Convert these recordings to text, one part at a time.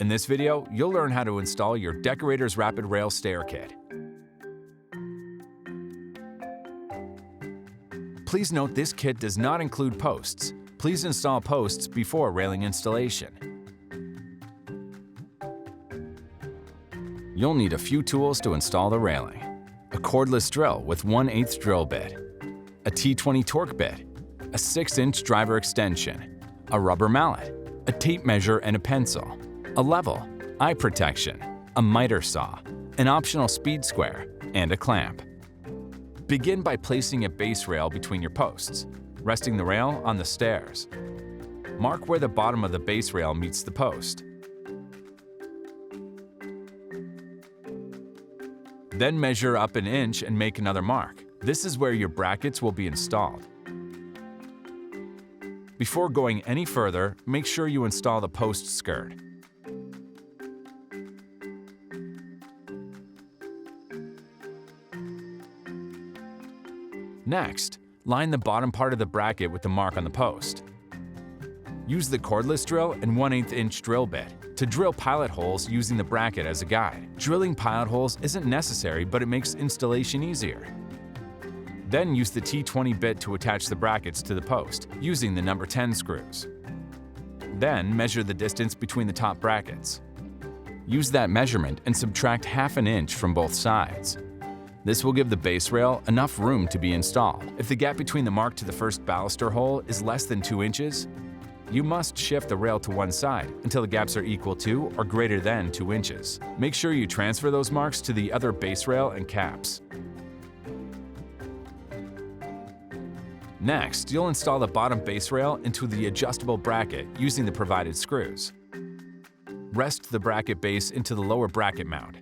In this video, you'll learn how to install your Deckorators Rapid Rail Stair Kit. Please note this kit does not include posts. Please install posts before railing installation. You'll need a few tools to install the railing. A cordless drill with 1/8 drill bit, a T20 torque bit, a 6-inch driver extension, a rubber mallet, a tape measure and a pencil, a level, eye protection, a miter saw, an optional speed square, and a clamp. Begin by placing a base rail between your posts, resting the rail on the stairs. Mark where the bottom of the base rail meets the post. Then measure up an inch and make another mark. This is where your brackets will be installed. Before going any further, make sure you install the post skirt. Next, line the bottom part of the bracket with the mark on the post. Use the cordless drill and 1/8 inch drill bit to drill pilot holes using the bracket as a guide. Drilling pilot holes isn't necessary, but it makes installation easier. Then use the T20 bit to attach the brackets to the post, using the number 10 screws. Then measure the distance between the top brackets. Use that measurement and subtract 1/2 inch from both sides. This will give the base rail enough room to be installed. If the gap between the mark to the first baluster hole is less than 2 inches, you must shift the rail to one side until the gaps are equal to or greater than 2 inches. Make sure you transfer those marks to the other base rail and caps. Next, you'll install the bottom base rail into the adjustable bracket using the provided screws. Rest the bracket base into the lower bracket mount,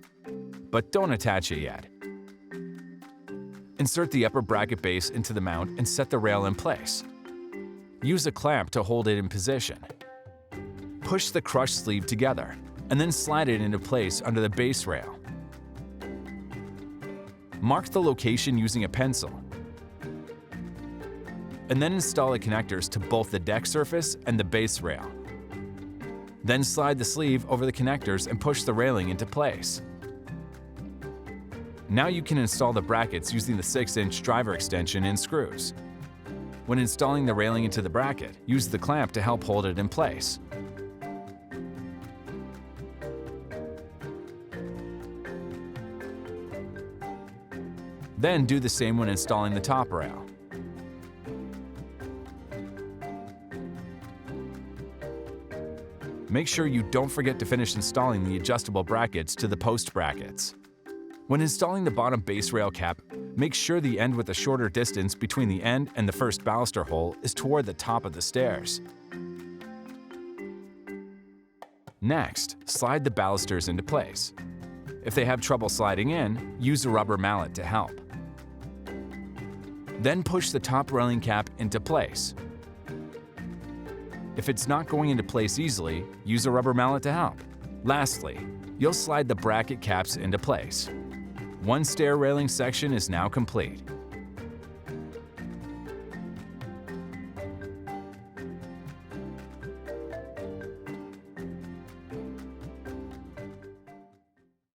but don't attach it yet. Insert the upper bracket base into the mount and set the rail in place. Use a clamp to hold it in position. Push the crush sleeve together and then slide it into place under the base rail. Mark the location using a pencil, and then install the connectors to both the deck surface and the base rail. Then slide the sleeve over the connectors and push the railing into place. Now you can install the brackets using the 6-inch driver extension and screws. When installing the railing into the bracket, use the clamp to help hold it in place. Then do the same when installing the top rail. Make sure you don't forget to finish installing the adjustable brackets to the post brackets. When installing the bottom base rail cap, make sure the end with a shorter distance between the end and the first baluster hole is toward the top of the stairs. Next, slide the balusters into place. If they have trouble sliding in, use a rubber mallet to help. Then push the top railing cap into place. If it's not going into place easily, use a rubber mallet to help. Lastly, you'll slide the bracket caps into place. One stair railing section is now complete.